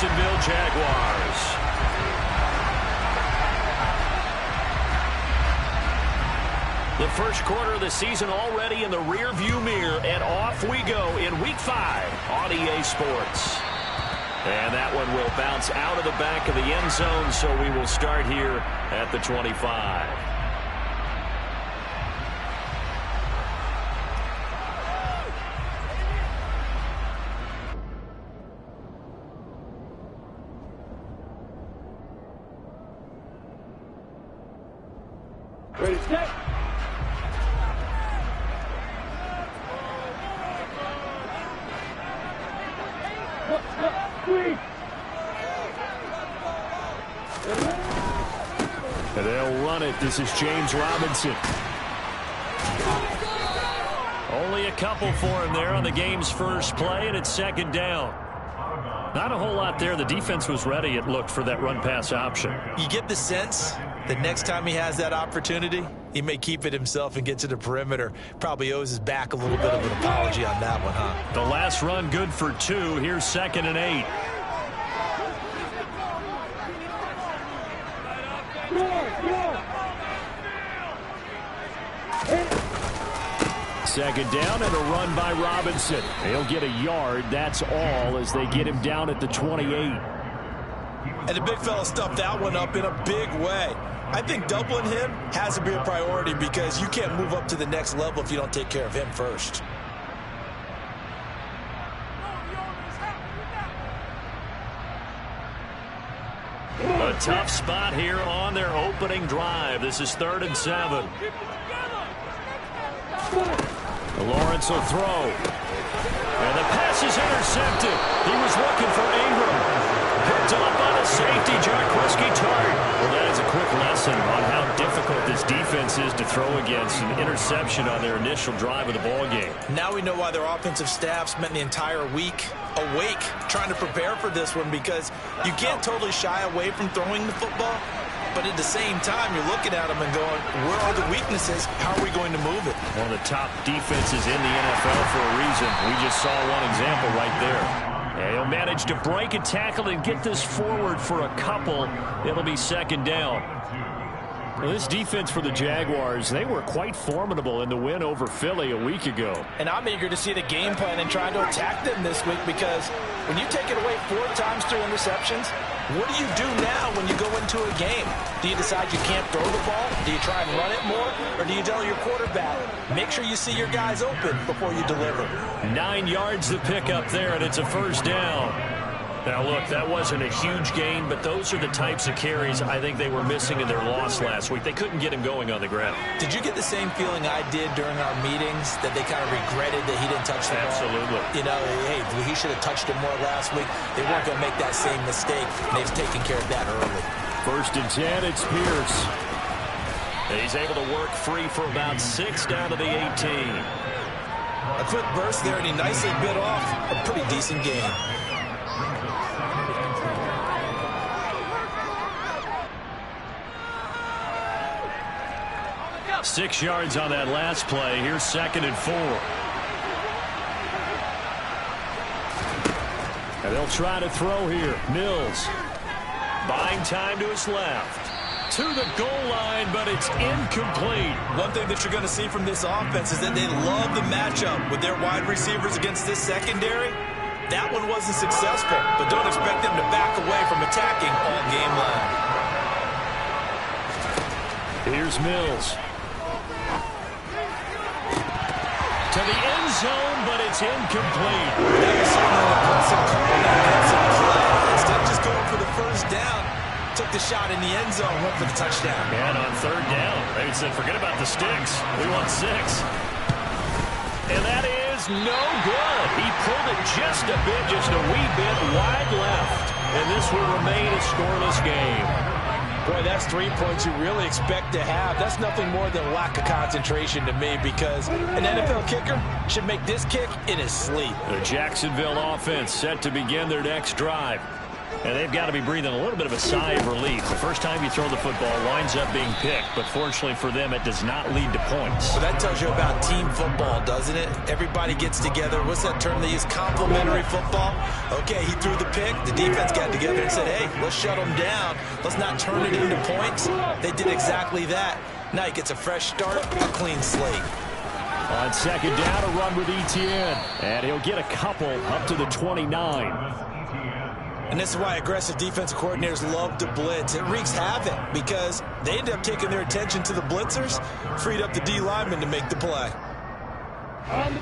Jacksonville Jaguars. The first quarter of the season already in the rearview mirror, and off we go in Week 5 on EA Sports. And that one will bounce out of the back of the end zone, so we will start here at the 25. Ready, set. And they'll run it. This is James Robinson. Only a couple for him there on the game's first play, and it's second down. Not a whole lot there. The defense was ready, it looked, for that run-pass option. You get the sense that next time he has that opportunity, he may keep it himself and get to the perimeter. Probably owes his back a little bit of an apology on that one, huh? The last run good for 2. Here's 2nd and 8. Second down and a run by Robinson. He'll get a yard. That's all as they get him down at the 28. And the big fella stuffed that one up in a big way. I think doubling him has to be a priority because you can't move up to the next level if you don't take care of him first. A tough spot here on their opening drive. This is 3rd and 7. Lawrence will throw. And the pass is intercepted. He was looking for Ingram. Picked up on a safety, Jarquiski Tart. Well, that is a quick lesson on how difficult this defense is to throw against. An interception on their initial drive of the ballgame. Now we know why their offensive staff spent the entire week awake trying to prepare for this one, because you can't totally shy away from throwing the football. But at the same time, you're looking at them and going, where are the weaknesses? How are we going to move it? One of the top defenses in the NFL for a reason. We just saw one example right there. And he'll manage to break a tackle and get this forward for a couple. It'll be 2nd down. Well, this defense for the Jaguars, they were quite formidable in the win over Philly a week ago. And I'm eager to see the game plan and trying to attack them this week, because when you take it away 4 times through interceptions, what do you do now when you go into a game? Do you decide you can't throw the ball? Do you try and run it more? Or do you tell your quarterback, make sure you see your guys open before you deliver? 9 yards the pickup there, and it's a 1st down. Now, look, that wasn't a huge gain, but those are the types of carries I think they were missing in their loss last week. They couldn't get him going on the ground. Did you get the same feeling I did during our meetings, that they kind of regretted that he didn't touch the ball? Absolutely. You know, hey, he should have touched it more last week. They weren't going to make that same mistake. They've taken care of that early. 1st and 10, it's Pierce. He's able to work free for about 6 down to the 18. A quick burst there, and he nicely bit off a pretty decent game. 6 yards on that last play. Here's 2nd and 4. And they'll try to throw here. Mills buying time to his left. To the goal line, but it's incomplete. One thing that you're going to see from this offense is that they love the matchup with their wide receivers against this secondary. That one wasn't successful, but don't expect them to back away from attacking all game long. Here's Mills. To the end zone, but it's incomplete. That was certainly an impressive call, an impressive play. Instead of just going for the 1st down, took the shot in the end zone, went for the touchdown. And on 3rd down, they said, forget about the sticks. We want 6. And that is no good. He pulled it just a bit, just a wee bit wide left. And this will remain a scoreless game. Boy, that's 3 points you really expect to have. That's nothing more than lack of concentration to me, because an NFL kicker should make this kick in his sleep. The Jacksonville offense set to begin their next drive. And they've got to be breathing a little bit of a sigh of relief. The first time you throw the football winds up being picked, but fortunately for them, it does not lead to points. So that tells you about team football, doesn't it? Everybody gets together. What's that term they use? Complementary football. Okay, he threw the pick. The defense got together and said, hey, let's shut him down. Let's not turn it into points. They did exactly that. Now he gets a fresh start, a clean slate. On second down, a run with Etienne. And he'll get a couple up to the 29. And this is why aggressive defensive coordinators love to blitz. It wreaks havoc because they end up taking their attention to the blitzers, freed up the D lineman to make the play.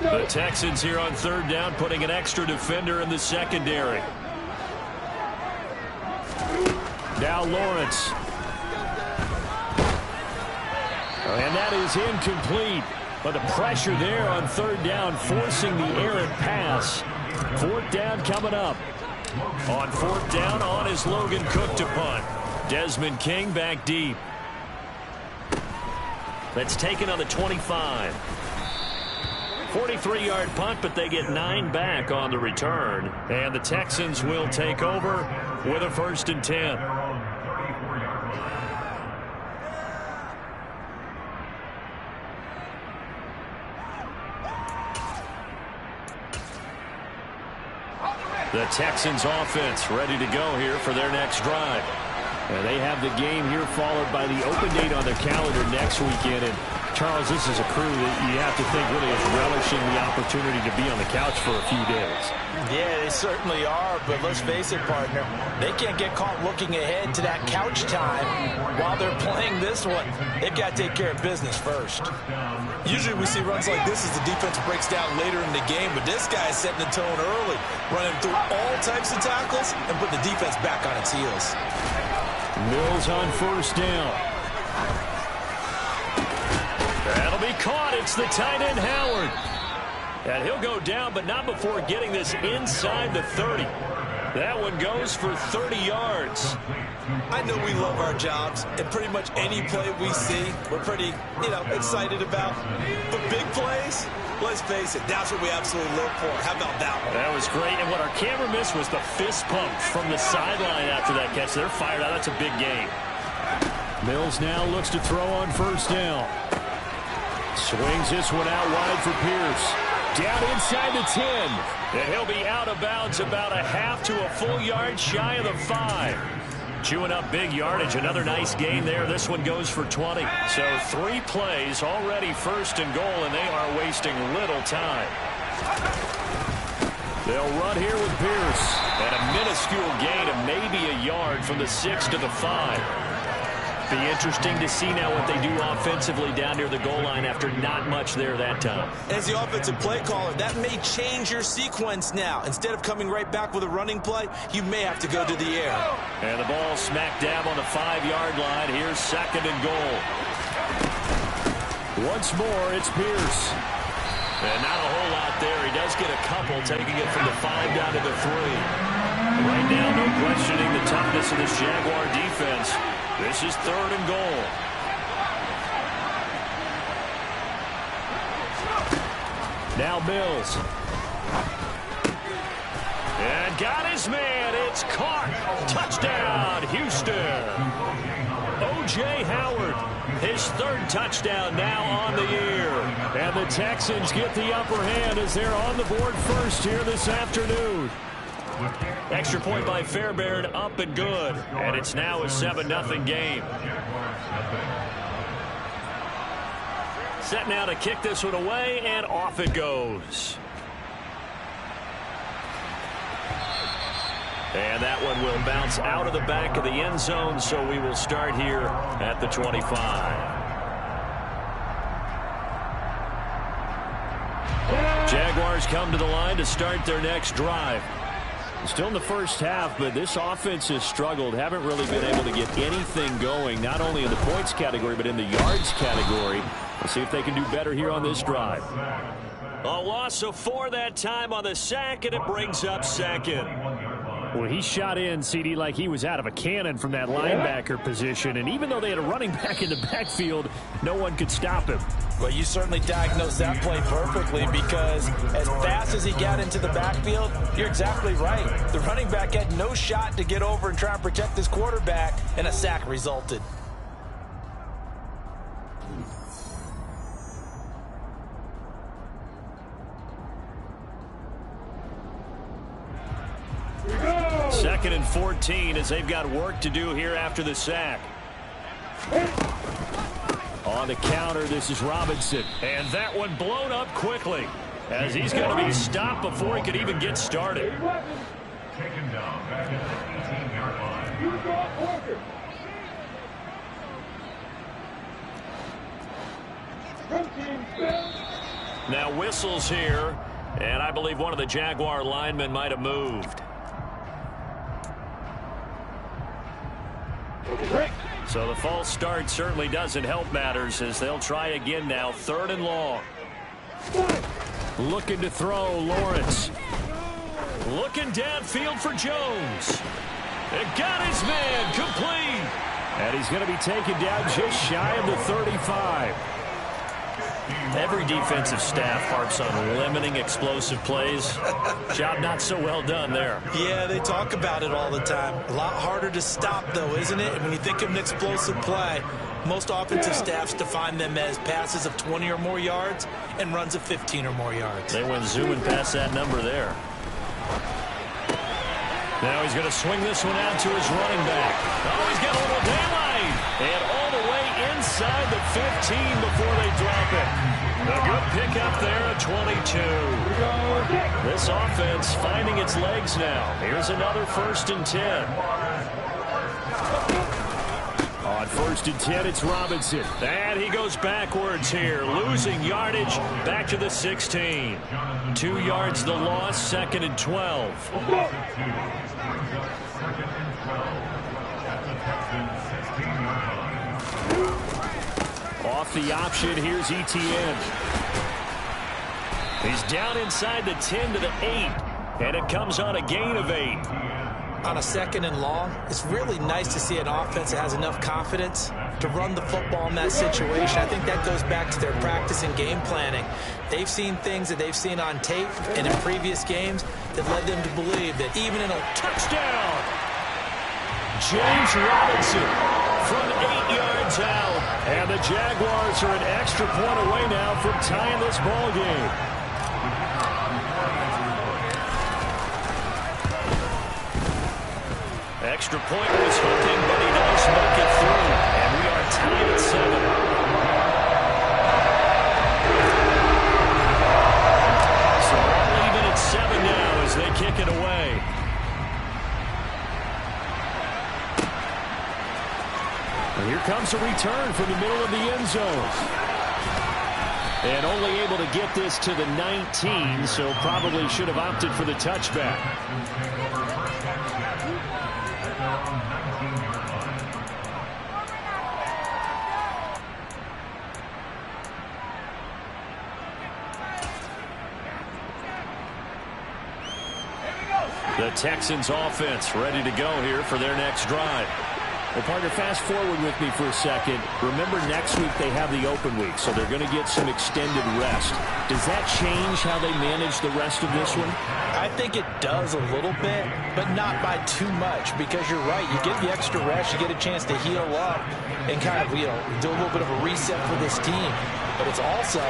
The Texans here on third down, putting an extra defender in the secondary. Now Lawrence. And that is incomplete. But the pressure there on third down, forcing the errant pass. Fourth down coming up. On fourth down, on is Logan Cook to punt. Desmond King back deep. That's taken on the 25. 43-yard punt, but they get 9 back on the return. And the Texans will take over with a 1st and 10. The Texans offense ready to go here for their next drive. And they have the game here followed by the open date on their calendar next weekend. And Charles, this is a crew that you have to think really is relishing the opportunity to be on the couch for a few days. Yeah, they certainly are, but let's face it, partner. They can't get caught looking ahead to that couch time while they're playing this one. They've got to take care of business first. Usually we see runs like this as the defense breaks down later in the game, but this guy is setting the tone early, running through all types of tackles and put the defense back on its heels. Mills on first down. That'll be caught. It's the tight end, Howard. And he'll go down, but not before getting this inside the 30. That one goes for 30 yards. I know we love our jobs, and pretty much any play we see, we're pretty, excited about. But big plays, let's face it, that's what we absolutely live for. How about that one? That was great, and what our camera missed was the fist pump from the sideline after that catch. They're fired out. That's a big game. Mills now looks to throw on first down. Swings this one out wide for Pierce. Down inside the 10. And he'll be out of bounds about a half to a full yard shy of the 5. Chewing up big yardage. Another nice gain there. This one goes for 20. So 3 plays already first and goal, and they are wasting little time. They'll run here with Pierce. And a minuscule gain of maybe a yard from the 6 to the 5. Be interesting to see now what they do offensively down near the goal line after not much there that time. As the offensive play caller, that may change your sequence now. Instead of coming right back with a running play, you may have to go to the air. And the ball smack dab on the 5-yard line. Here's second and goal. Once more, it's Pierce. And not a whole lot there. He does get a couple, taking it from the 5 down to the 3. Right now, no questioning the toughness of this Jaguar defense. This is third and goal. Now Mills. And got his man. It's caught. Touchdown, Houston. O.J. Howard, his 3rd touchdown now on the year. And the Texans get the upper hand as they're on the board first here this afternoon. Extra point by Fairbairn, up and good. And it's now a 7-0 game. Set now to kick this one away, and off it goes. And that one will bounce out of the back of the end zone, so we will start here at the 25. Jaguars come to the line to start their next drive. Still in the first half, but this offense has struggled. Haven't really been able to get anything going, not only in the points category, but in the yards category. We'll see if they can do better here on this drive. A loss of 4 that time on the sack, and it brings up second. Well, he shot in, CD, like he was out of a cannon from that linebacker position. And even though they had a running back in the backfield, no one could stop him. Well, you certainly diagnosed that play perfectly, because as fast as he got into the backfield, you're exactly right. The running back had no shot to get over and try and protect his quarterback, and a sack resulted. Second and 14 as they've got work to do here after the sack. On the counter, this is Robinson. And that one blown up quickly as he's going to be stopped before he could even get started. Taken down back at the 18-yard line. Utah Walker. Now whistles here, and I believe one of the Jaguar linemen might have moved. So the false start certainly doesn't help matters as they'll try again now. 3rd and long. Looking to throw, Lawrence. Looking downfield for Jones. It got his man complete. And he's going to be taken down just shy of the 35. Every defensive staff harps on limiting explosive plays. Job not so well done there. Yeah, they talk about it all the time. A lot harder to stop, though, isn't it? And when you think of an explosive play, most offensive staffs define them as passes of 20 or more yards and runs of 15 or more yards. They went zooming past that number there. Now he's going to swing this one out to his running back. Oh, he's got a little daylight. And all the way inside the 15 before they drop it. A good pickup there at 22. This offense finding its legs now. Here's another 1st and 10. On 1st and 10, it's Robinson. And he goes backwards here, losing yardage back to the 16. 2 yards the loss, 2nd and 12. Off the option, here's Etienne. He's down inside the 10 to the 8, and it comes on a gain of 8. On a 2nd and long, it's really nice to see an offense that has enough confidence to run the football in that situation. I think that goes back to their practice and game planning. They've seen things that they've seen on tape and in previous games that led them to believe that even in a touchdown, James Robinson from 8 yards out. And the Jaguars are an extra point away now from tying this ball game. Extra point was hooking, but he does make it through. And we are tied at 7. So we're even at 7 now as they kick it away. And here comes a return from the middle of the end zone. And only able to get this to the 19, so probably should have opted for the touchback. The Texans offense ready to go here for their next drive. Well, partner, fast forward with me for a second. Remember, next week they have the open week, so they're going to get some extended rest. Does that change how they manage the rest of this one? I think it does a little bit, but not by too much, because you're right. You get the extra rest, you get a chance to heal up and kind of, do a little bit of a reset for this team. But it's also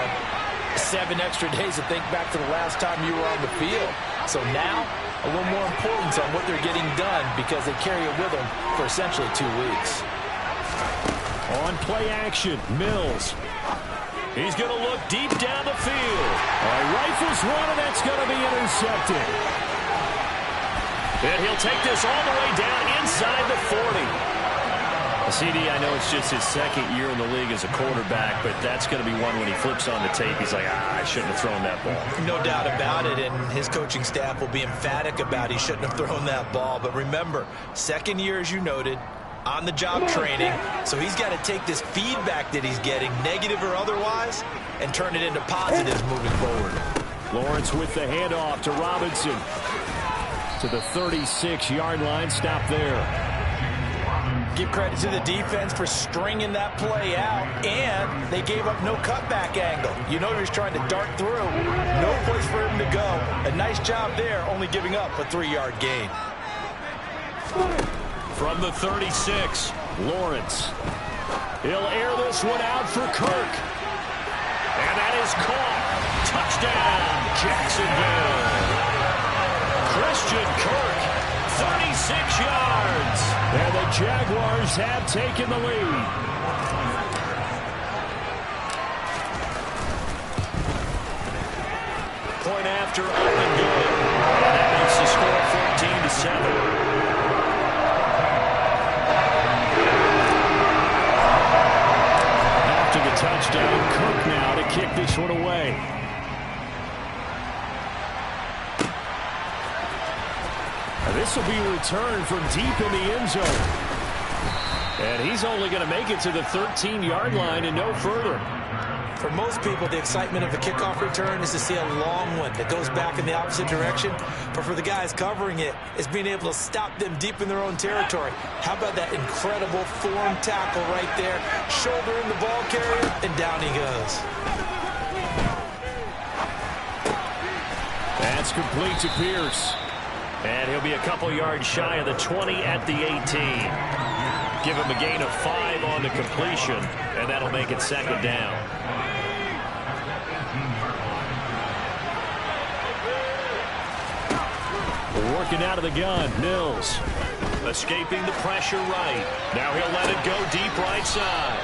7 extra days to think back to the last time you were on the field. So now, a little more importance on what they're getting done, because they carry it with them for essentially 2 weeks. On play action, Mills. He's going to look deep down the field. Rifles one, and that's going to be intercepted. And he'll take this all the way down inside the 40. CD, I know it's just his 2nd year in the league as a quarterback, but that's going to be one when he flips on the tape. He's like, I shouldn't have thrown that ball. No doubt about it, and his coaching staff will be emphatic about he shouldn't have thrown that ball. But remember, 2nd year, as you noted, on-the-job training, so he's got to take this feedback that he's getting, negative or otherwise, and turn it into positives moving forward. Lawrence with the handoff to Robinson. to the 36-yard line. Stop there. Give credit to the defense for stringing that play out, and they gave up no cutback angle. You know he was trying to dart through. No place for him to go. A nice job there, only giving up a 3-yard gain. From the 36, Lawrence. He'll air this one out for Kirk. And that is caught. Touchdown, Jacksonville. Christian Kirk, 36 yards. And the Jaguars have taken the lead. Point after up and good. And that makes the score 14-7. After the touchdown, Kirk now to kick this one away. This will be a return from deep in the end zone. And he's only going to make it to the 13-yard line and no further. For most people, the excitement of a kickoff return is to see a long one that goes back in the opposite direction. But for the guys covering it, it's being able to stop them deep in their own territory. How about that incredible form tackle right there? Shoulder in the ball carrier, and down he goes. That's complete to Pierce. And he'll be a couple yards shy of the 20 at the 18. Give him a gain of 5 on the completion, and that'll make it second down. Working out of the gun, Mills. Escaping the pressure right. Now he'll let it go deep right side.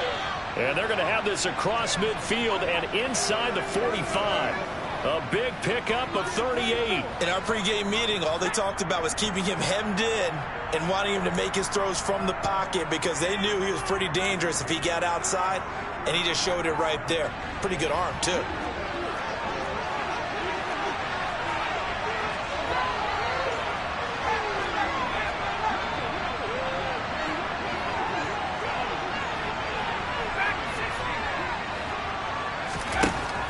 And they're going to have this across midfield and inside the 45. A big pickup of 38. In our pregame meeting, all they talked about was keeping him hemmed in and wanting him to make his throws from the pocket because they knew he was pretty dangerous if he got outside, and he just showed it right there. Pretty good arm, too.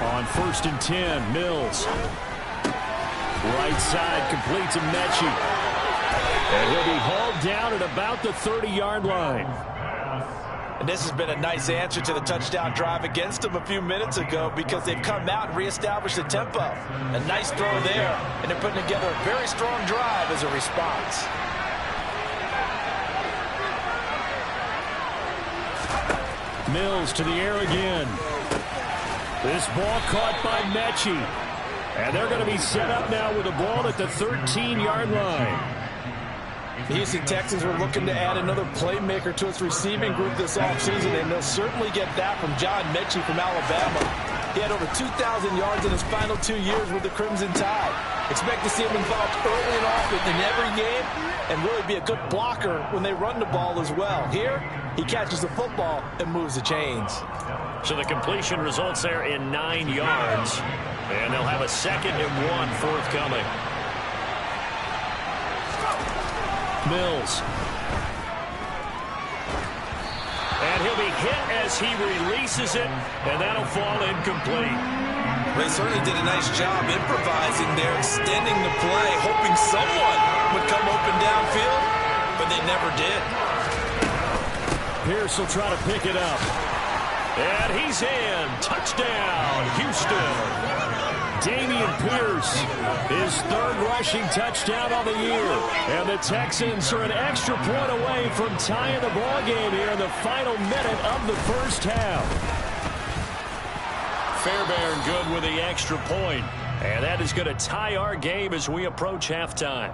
On 1st and 10, Mills. Right side complete to Mechie. And he'll be hauled down at about the 30-yard line. And this has been a nice answer to the touchdown drive against them a few minutes ago because they've come out and reestablished the tempo. A nice throw there, and they're putting together a very strong drive as a response. Mills to the air again. This ball caught by Mechie. And they're going to be set up now with the ball at the 13-yard line. The Houston Texans were looking to add another playmaker to its receiving group this offseason, and they'll certainly get that from John Mechie from Alabama. He had over 2,000 yards in his final 2 years with the Crimson Tide. Expect to see him involved early and often in every game and really be a good blocker when they run the ball as well. Here, he catches the football and moves the chains. So the completion results there in 9 yards. And they'll have a 2nd and 1 forthcoming. Mills. And he'll be hit as he releases it, and that'll fall incomplete. They certainly did a nice job improvising there, extending the play, hoping someone would come open downfield, but they never did. Pierce will try to pick it up. And he's in. Touchdown, Houston. Dameon Pierce, his 3rd rushing touchdown on the year. And the Texans are an extra point away from tying the ball game here in the final minute of the first half. Fairbairn good with the extra point. And that is going to tie our game as we approach halftime.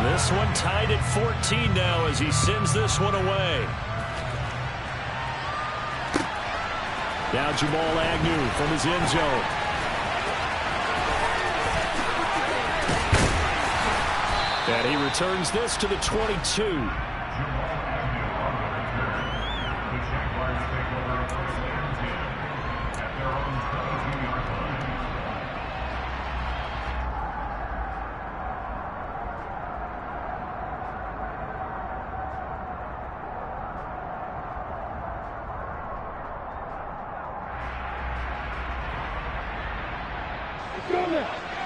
This one tied at 14 now as he sends this one away. Now Jamal Agnew from his end zone. And he returns this to the 22.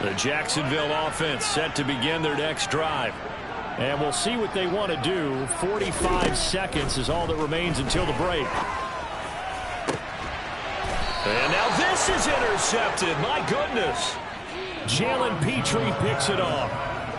The Jacksonville offense set to begin their next drive. And we'll see what they want to do. 45 seconds is all that remains until the break. And now this is intercepted. My goodness. Jalen Petrie picks it off.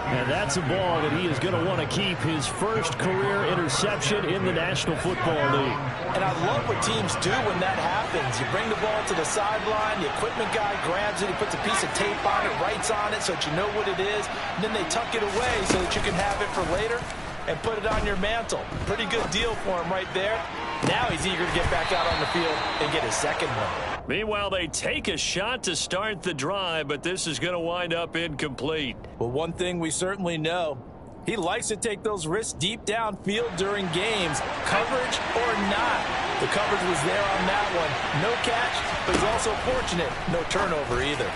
And that's a ball that he is going to want to keep, his first career interception in the National Football League. And I love what teams do when that happens. You bring the ball to the sideline, the equipment guy grabs it, he puts a piece of tape on it, writes on it so that you know what it is, and then they tuck it away so that you can have it for later and put it on your mantle. Pretty good deal for him right there. Now he's eager to get back out on the field and get his second one. Meanwhile, they take a shot to start the drive, but this is going to wind up incomplete. Well, one thing we certainly know, he likes to take those risks deep downfield during games, coverage or not. The coverage was there on that one. No catch, but he's also fortunate. No turnover either.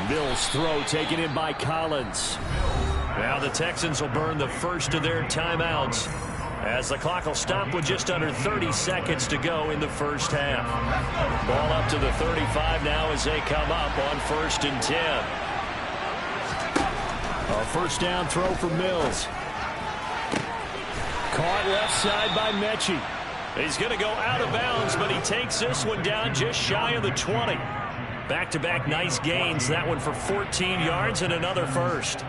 Mills' throw taken in by Collins. Now the Texans will burn the first of their timeouts, as the clock will stop with just under 30 seconds to go in the first half. Ball up to the 35 now as they come up on 1st and 10. A first down throw for Mills. Caught left side by Mechie. He's going to go out of bounds, but he takes this one down just shy of the 20. Back-to-back nice gains. That one for 14 yards and another first.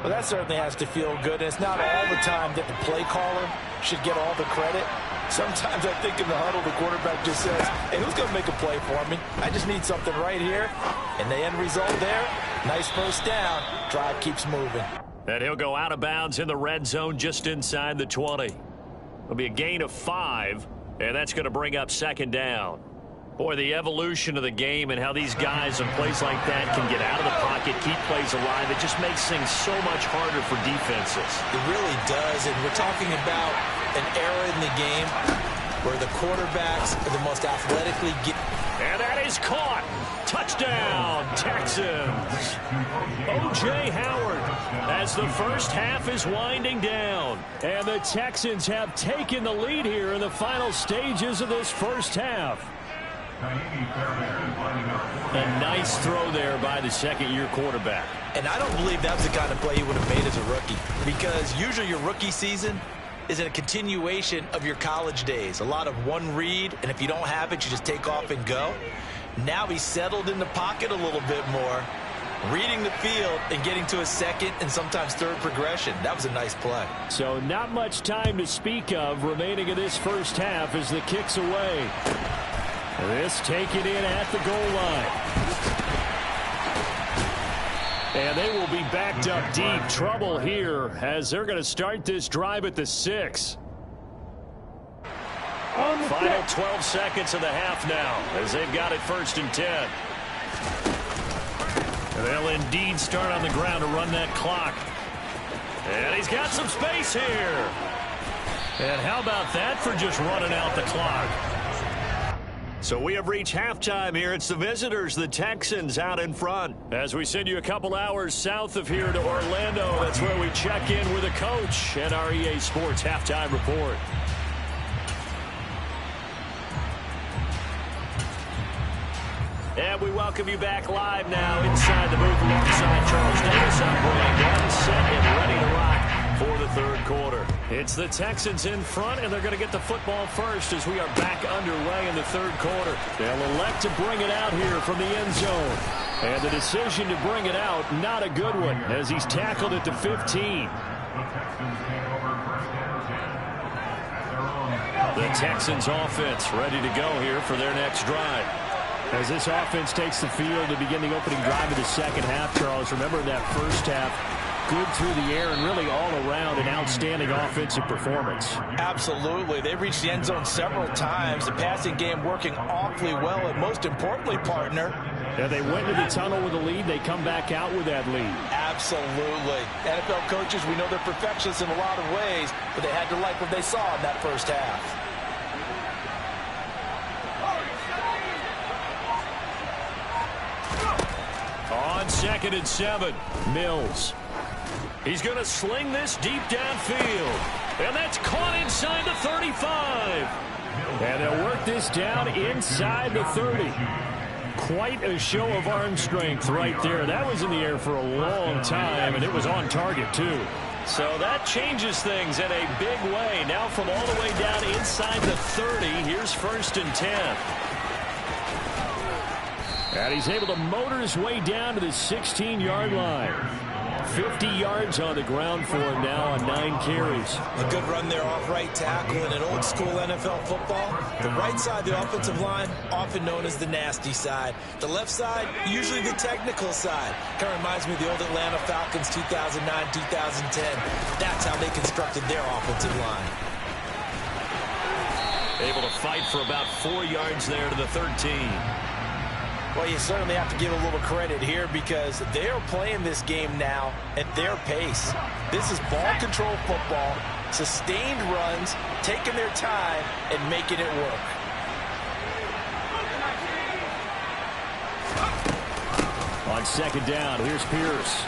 Well, that certainly has to feel good. And it's not all the time that the play caller should get all the credit. Sometimes I think in the huddle, the quarterback just says, hey, who's going to make a play for me? I just need something right here. And the end result there, nice first down. Drive keeps moving. And he'll go out of bounds in the red zone just inside the 20. It'll be a gain of 5, and that's going to bring up 2nd down. Boy, the evolution of the game and how these guys in plays like that can get out of the pocket, keep plays alive, it just makes things so much harder for defenses. It really does, and we're talking about an era in the game where the quarterbacks are the most athletically gifted. And that is caught. Touchdown, Texans. O.J. Howard as the first half is winding down. And the Texans have taken the lead here in the final stages of this first half. A nice throw there by the second-year quarterback. And I don't believe that was the kind of play he would have made as a rookie, because usually your rookie season is a continuation of your college days. A lot of one read, and if you don't have it, you just take off and go. Now he's settled in the pocket a little bit more, reading the field and getting to a second and sometimes third progression. That was a nice play. So not much time to speak of remaining in this first half as the kick's away. This taken in at the goal line. And they will be backed up deep. Trouble here as they're going to start this drive at the 6. Final 12 seconds of the half now as they've got it 1st and 10. And they'll indeed start on the ground to run that clock. And he's got some space here. And how about that for just running out the clock? So we have reached halftime here. It's the visitors, the Texans, out in front. As we send you a couple hours south of here to Orlando, that's where we check in with the coach and our EA Sports halftime report. And we welcome you back live now inside the booth alongside Charles Davis. I'm Brian Gunn, set and ready to rock for the 3rd quarter. It's the Texans in front, and they're going to get the football first as we are back underway in the 3rd quarter. They'll elect to bring it out here from the end zone. And the decision to bring it out, not a good one, as he's tackled at the 15. The Texans offense ready to go here for their next drive. As this offense takes the field to begin the opening drive of the second half, Charles, remember that first half, good through the air and really all around an outstanding offensive performance. Absolutely. They reached the end zone several times. The passing game working awfully well, and most importantly, partner, yeah, they went to the tunnel with a lead. They come back out with that lead. Absolutely. NFL coaches, we know they're perfectionists in a lot of ways, but they had to like what they saw in that first half. On 2nd and 7, Mills. He's going to sling this deep downfield. And that's caught inside the 35. And they'll work this down inside the 30. Quite a show of arm strength right there. That was in the air for a long time, and it was on target, too. So that changes things in a big way. Now from all the way down inside the 30, here's 1st and 10. And he's able to motor his way down to the 16-yard line. 50 yards on the ground for him now on 9 carries. A good run there off right tackle in an old-school NFL football. The right side of the offensive line, often known as the nasty side. The left side, usually the technical side. Kind of reminds me of the old Atlanta Falcons 2009, 2010. That's how they constructed their offensive line. Able to fight for about 4 yards there to the 13. Well, you certainly have to give a little credit here because they are playing this game now at their pace. This is ball control football, sustained runs, taking their time, and making it work. On 2nd down, here's Pierce.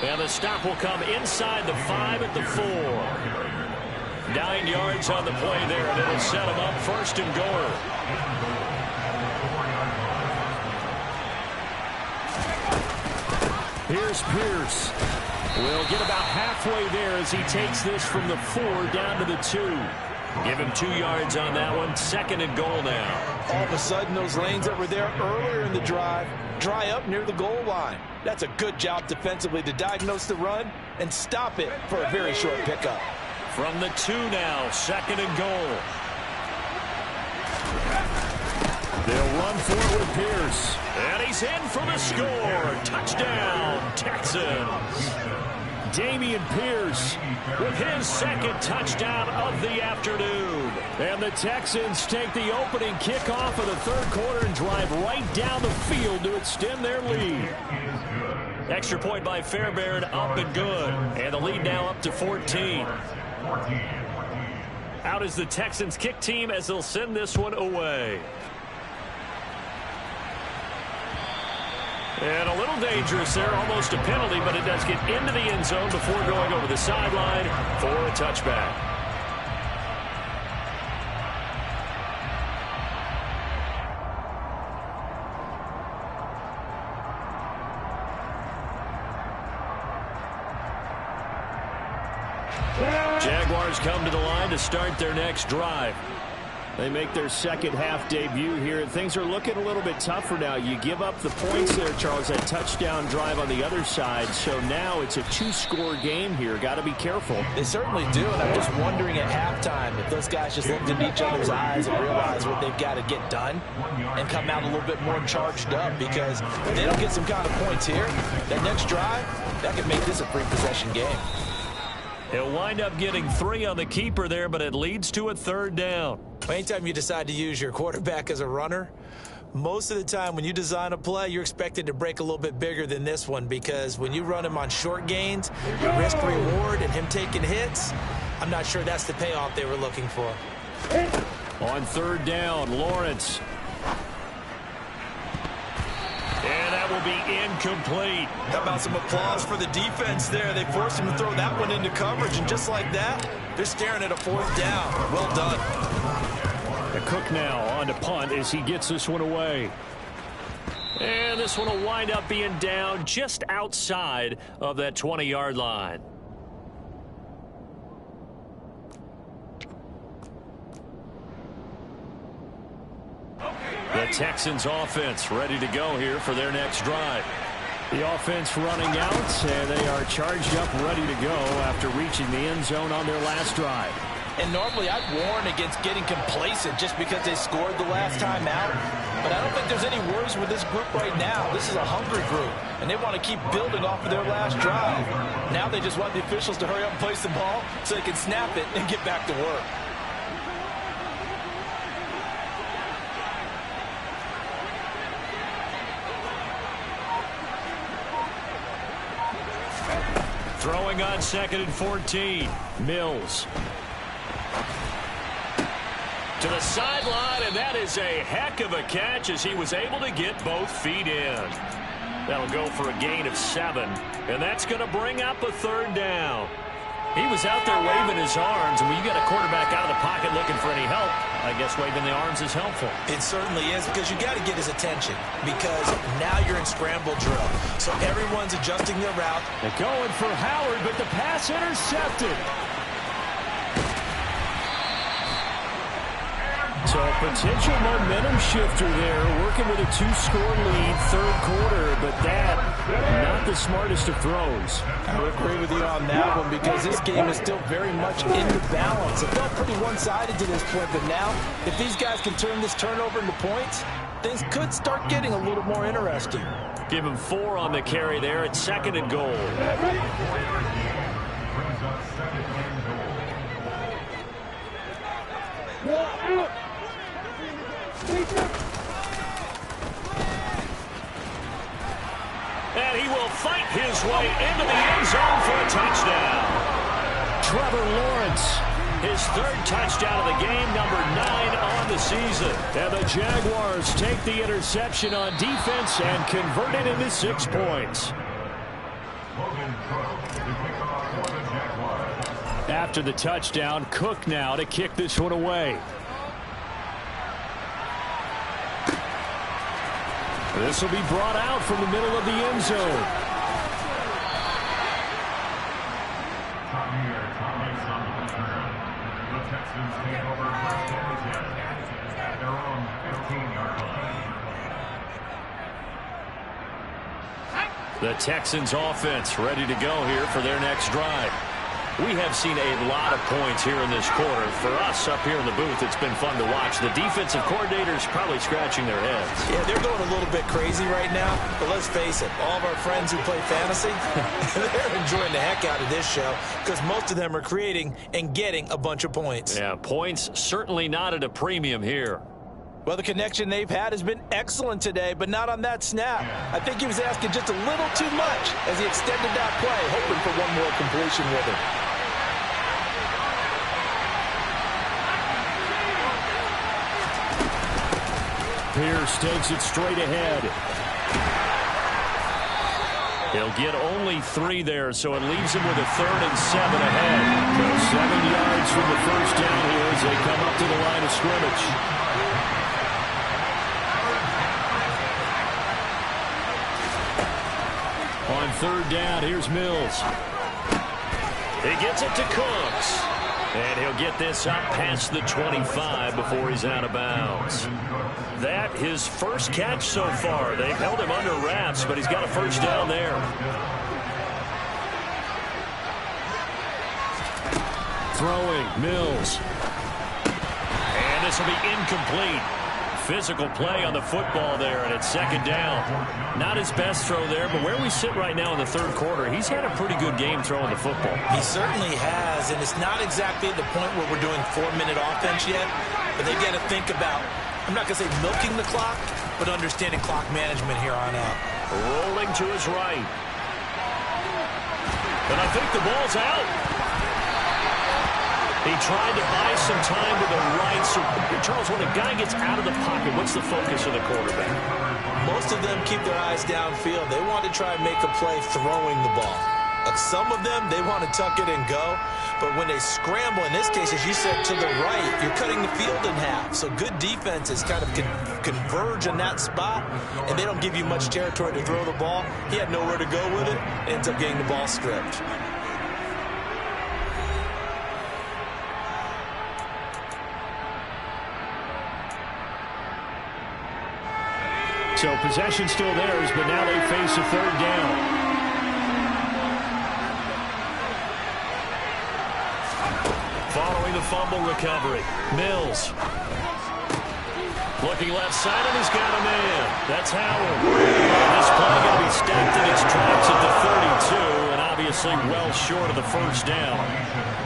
And the stop will come inside the 5 at the 4. 9 yards on the play there, and it'll set them up 1st and goal. Here's Pierce. Will get about halfway there as he takes this from the 4 down to the 2. Give him 2 yards on that one. 2nd and goal now. All of a sudden, those lanes that were there earlier in the drive dry up near the goal line. That's a good job defensively to diagnose the run and stop it for a very short pickup. From the 2 now, 2nd and goal. They'll run for it with Pierce. And he's in for the score. Touchdown, Texans. Damian Pierce with his 2nd touchdown of the afternoon. And the Texans take the opening kickoff of the 3rd quarter and drive right down the field to extend their lead. Extra point by Fairbairn, up and good. And the lead now up to 14. Out is the Texans kick team as they'll send this one away. And a little dangerous there, almost a penalty, but it does get into the end zone before going over the sideline for a touchback. Jaguars come to the line to start their next drive. They make their 2nd half debut here. Things are looking a little bit tougher now. You give up the points there, Charles, that touchdown drive on the other side. So now it's a 2-score game here. Got to be careful. They certainly do, and I'm just wondering at halftime if those guys just looked into each other's eyes and realized what they've got to get done and come out a little bit more charged up, because if they don't get some kind of points here, that next drive, that could make this a 3-possession game. He'll wind up getting 3 on the keeper there, but it leads to a 3rd down. Anytime you decide to use your quarterback as a runner, most of the time when you design a play, you're expected to break a little bit bigger than this one, because when you run him on short gains, your risk reward and him taking hits, I'm not sure that's the payoff they were looking for. On 3rd down, Lawrence. And that will be incomplete. How about some applause for the defense there? They forced him to throw that one into coverage, and just like that, they're staring at a 4th down. Well done. The Cook now on to punt as he gets this one away. And this one will wind up being down just outside of that 20-yard line. The Texans offense ready to go here for their next drive. The offense running out, and they are charged up, ready to go after reaching the end zone on their last drive. And normally I'd warn against getting complacent just because they scored the last time out. But I don't think there's any worries with this group right now. This is a hungry group, and they want to keep building off of their last drive. Now they just want the officials to hurry up and place the ball so they can snap it and get back to work. Throwing on 2nd and 14. Mills. To the sideline, and that is a heck of a catch as he was able to get both feet in. That'll go for a gain of 7, and that's going to bring up a 3rd down. He was out there waving his arms, and when you get a quarterback out of the pocket looking for any help, I guess waving the arms is helpful. It certainly is, because you got to get his attention, because now you're in scramble drill. So everyone's adjusting their route. They're going for Howard, but the pass intercepted. So a potential momentum shifter there, working with a 2-score lead, third quarter, but that, not the smartest of throws. I would agree with you on that one, because this game is still very much in the balance. It felt pretty one-sided to this point, but now, if these guys can turn this turnover into points, things could start getting a little more interesting. Give him 4 on the carry there at 2nd and goal. And he will fight his way into the end zone for a touchdown. Trevor Lawrence, his 3rd touchdown of the game, number 9 on the season. And the Jaguars take the interception on defense and convert it into 6 points. After the touchdown, Cook now to kick this one away. This will be brought out from the middle of the end zone. The Texans take over first and 10 at their own 15-yard line. The Texans offense ready to go here for their next drive. We have seen a lot of points here in this quarter. For us up here in the booth, it's been fun to watch. The defensive coordinators probably scratching their heads. Yeah, they're going a little bit crazy right now, but let's face it, all of our friends who play fantasy, they're enjoying the heck out of this show, because most of them are creating and getting a bunch of points. Yeah, points certainly not at a premium here. Well, the connection they've had has been excellent today, but not on that snap. I think he was asking just a little too much as he extended that play, hoping for one more completion with it. Pierce takes it straight ahead. He'll get only 3 there, so it leaves him with a 3rd and 7 ahead. So 7 yards from the first down here as they come up to the line of scrimmage. On 3rd down, here's Mills. He gets it to Cooks. And he'll get this up past the 25 before he's out of bounds. That his first catch so far. They've held him under wraps, but he's got a first down there. Throwing, Mills. And this will be incomplete. Physical play on the football there, and it's 2nd down. Not his best throw there, but where we sit right now in the 3rd quarter, he's had a pretty good game throwing the football. He certainly has, and it's not exactly at the point where we're doing 4-minute offense yet, but they've got to think about, I'm not going to say milking the clock, but understanding clock management here on out. Rolling to his right. And I think the ball's out. He tried to buy some time to the right. So, Charles, when a guy gets out of the pocket, what's the focus of the quarterback? Most of them keep their eyes downfield. They want to try and make a play throwing the ball. Some of them, they want to tuck it and go. But when they scramble, in this case, as you said, to the right, you're cutting the field in half. So good defenses kind of converge in that spot, and they don't give you much territory to throw the ball. He had nowhere to go with it. Ends up getting the ball stripped. So possession still theirs, but now they face a 3rd down. Following the fumble recovery, Mills. Looking left side, and he's got a man. That's Howard. And this play going to be stacked in its tracks at the 32, and obviously well short of the first down.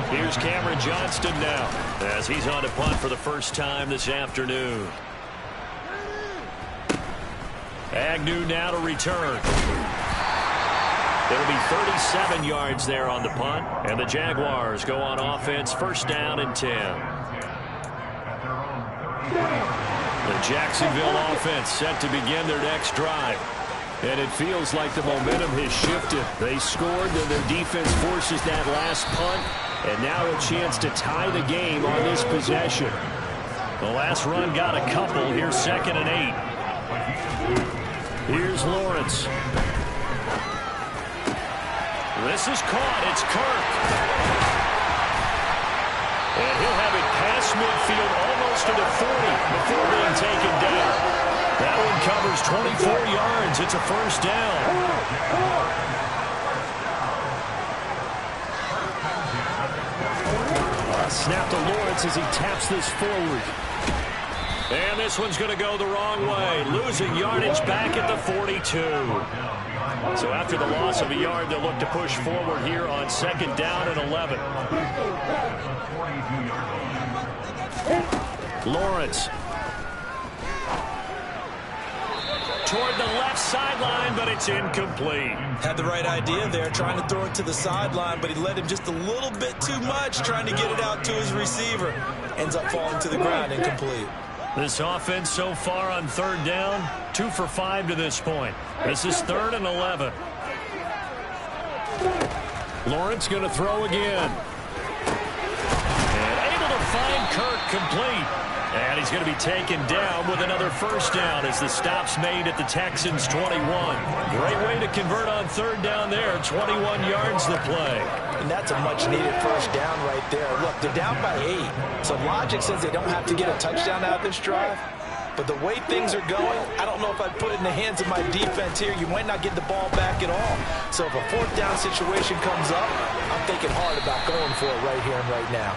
Here's Cameron Johnston now, as he's on to punt for the first time this afternoon. Agnew now to return. It'll be 37 yards there on the punt, and the Jaguars go on offense, 1st down and 10. The Jacksonville offense set to begin their next drive. And it feels like the momentum has shifted. They scored, then their defense forces that last punt, and now a chance to tie the game on this possession. The last run got a couple. Here's 2nd and 8. Here's Lawrence. This is caught. It's Kirk. And he'll have it past midfield almost to the 40 before being taken down. That one covers 24 yards. It's a first down. Snap to Lawrence as he taps this forward. And this one's going to go the wrong way. Losing yardage back at the 42. So after the loss of a yard, they'll look to push forward here on 2nd down and 11. Lawrence. Toward the left sideline, but it's incomplete. Had the right idea there, trying to throw it to the sideline, but he led him just a little bit too much, trying to get it out to his receiver. Ends up falling to the ground, incomplete. This offense so far on 3rd down, 2 for 5 to this point. This is 3rd and 11. Lawrence going to throw again. And able to find Kirk complete. And he's going to be taken down with another first down as the stop's made at the Texans' 21. Great way to convert on 3rd down there. 21 yards to play. And that's a much-needed first down right there. Look, they're down by 8. So logic says they don't have to get a touchdown out of this drive. But the way things are going, I don't know if I'd put it in the hands of my defense here. You might not get the ball back at all. So if a 4th down situation comes up, I'm thinking hard about going for it right here and right now.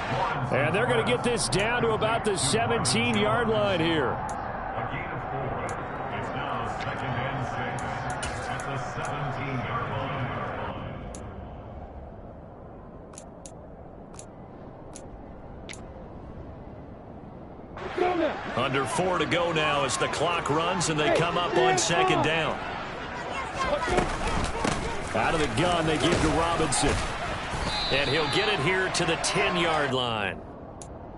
And they're going to get this down to about the 17-yard line here. A gain of 4. It's now 2nd and 6 at the 17-yard line. Under 4 to go now as the clock runs and they come up on 2nd down. Out of the gun, they give to Robinson. And he'll get it here to the 10-yard line.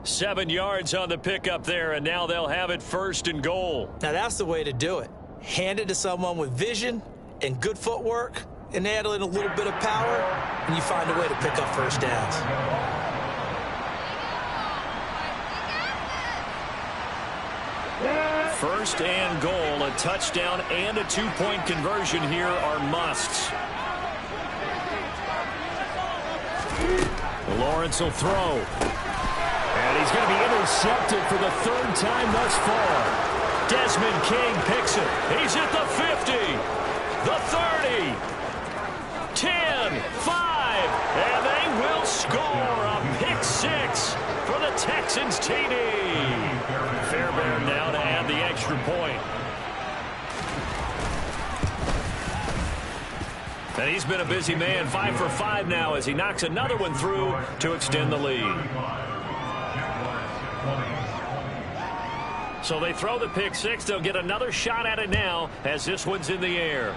7 yards on the pickup there, and now they'll have it 1st and goal. Now that's the way to do it. Hand it to someone with vision and good footwork, and add in a little bit of power, and you find a way to pick up first downs. 1st and goal, a touchdown and a 2-point conversion here are musts. Lawrence will throw. And he's going to be intercepted for the 3rd time thus far. Desmond King picks it. He's at the 50, the 30, 10, 5, and they will score a pick 6 for the Texans TD. Fairbairn now to add the extra point. And he's been a busy man, 5 for 5 now as he knocks another one through to extend the lead. So they throw the pick 6. They'll get another shot at it now as this one's in the air.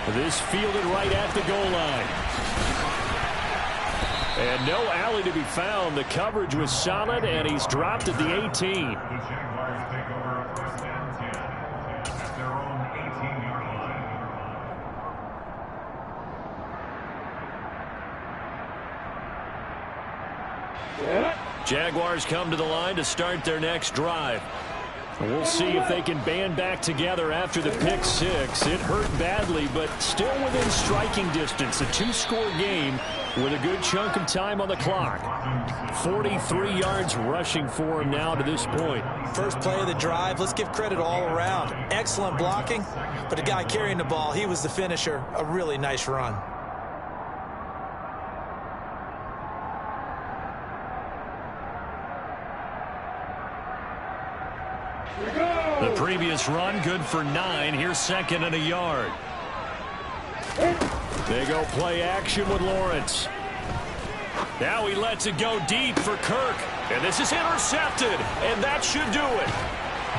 This fielded right at the goal line. And no alley to be found. The coverage was solid, and he's dropped at the 18. The Jaguars take over 1st and 10 at their own 18-yard line. Jaguars come to the line to start their next drive. We'll see if they can band back together after the pick 6. It hurt badly, but still within striking distance. A 2-score game with a good chunk of time on the clock. 43 yards rushing for him now to this point. First play of the drive, let's give credit all around. Excellent blocking, but the guy carrying the ball, he was the finisher. A really nice run. The previous run, good for 9. Here's 2nd and a yard. They go play action with Lawrence. Now he lets it go deep for Kirk. And this is intercepted. And that should do it.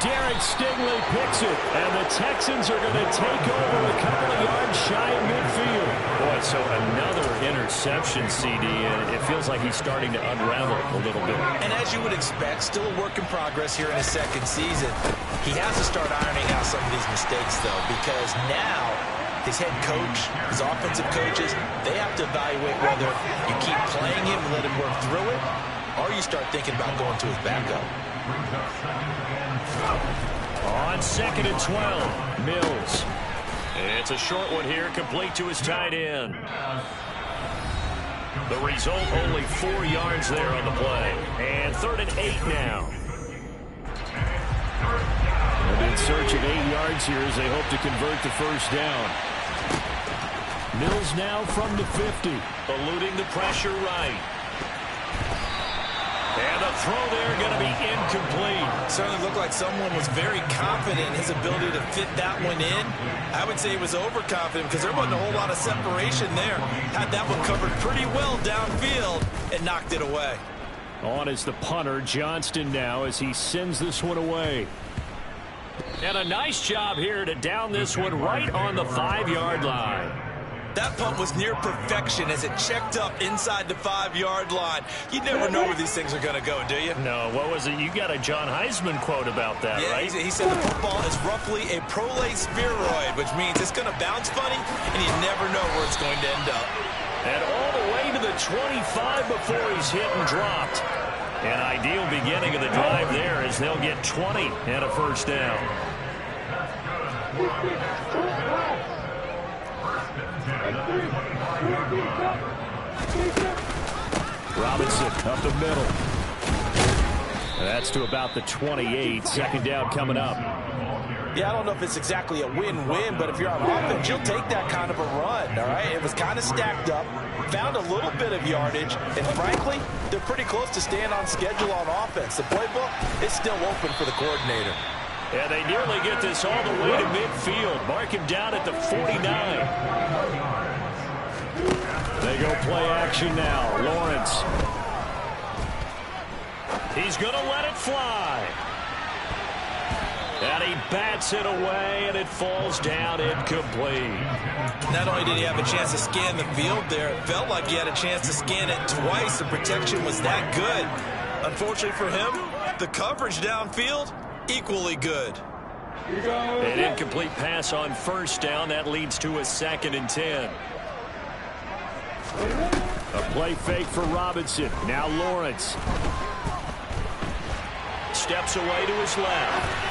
Derek Stingley picks it. And the Texans are going to take over a couple of yards shy of midfield. Boy, so another interception, CD. And it feels like he's starting to unravel a little bit. And as you would expect, still a work in progress here in his 2nd season. He has to start ironing out some of these mistakes, though, because now his head coach, his offensive coaches, they have to evaluate whether you keep playing him and let him work through it, or you start thinking about going to his backup. On 2nd and 12, Mills. It's a short one here, complete to his tight end. The result, only 4 yards there on the play. And 3rd and 8 now. And in search of 8 yards here as they hope to convert the first down. Mills now from the 50. Eluding the pressure right. And the throw there going to be incomplete. Certainly looked like someone was very confident in his ability to fit that one in. I would say he was overconfident because there wasn't a whole lot of separation there. Had that one covered pretty well downfield and knocked it away. On is the punter, Johnston, now as he sends this one away. And a nice job here to down this one right on the 5-yard line. That punt was near perfection as it checked up inside the 5-yard line. You never know where these things are going to go, do you? No, what was it? You got a John Heisman quote about that, yeah, right? He said the football is roughly a prolate spheroid, which means it's going to bounce funny, and you never know where it's going to end up. And all the way to the 25 before he's hit and dropped. An ideal beginning of the drive there as they'll get 20 and a first down. Robinson up the middle. That's to about the 28. 2nd down coming up. Yeah, I don't know if it's exactly a win-win, but if you're on offense, you'll take that kind of a run, all right? It was kind of stacked up, found a little bit of yardage, and frankly, they're pretty close to staying on schedule on offense. The playbook is still open for the coordinator. Yeah, they nearly get this all the way to midfield. Mark him down at the 49. They go play action now. Lawrence. He's going to let it fly. And he bats it away, and it falls down incomplete. Not only did he have a chance to scan the field there, it felt like he had a chance to scan it twice. The protection was that good. Unfortunately for him, the coverage downfield, equally good. An incomplete pass on 1st down. That leads to a 2nd and 10. A play fake for Robinson. Now Lawrence. Steps away to his left.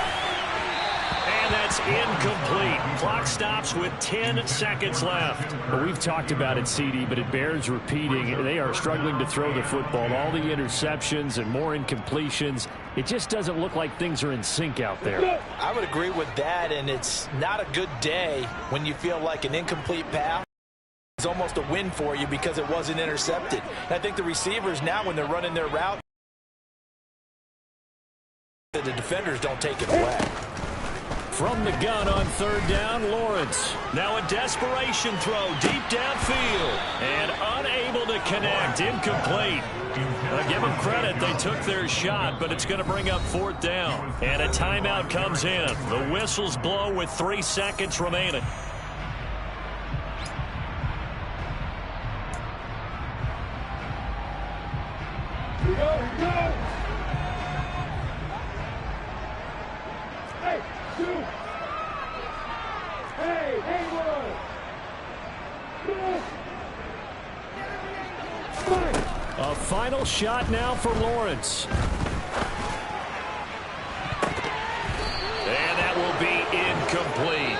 And that's incomplete. Clock stops with 10 seconds left. Well, we've talked about it, CD, but it bears repeating. They are struggling to throw the football. All the interceptions and more incompletions. It just doesn't look like things are in sync out there. I would agree with that, and it's not a good day when you feel like an incomplete pass is almost a win for you because it wasn't intercepted. And I think the receivers now, when they're running their route, the defenders don't take it away. From the gun on 3rd down, Lawrence. Now a desperation throw deep downfield. And unable to connect. Incomplete. I'll give them credit. They took their shot, but it's going to bring up 4th down. And a timeout comes in. The whistles blow with 3 seconds remaining. A final shot now for Lawrence. And that will be incomplete.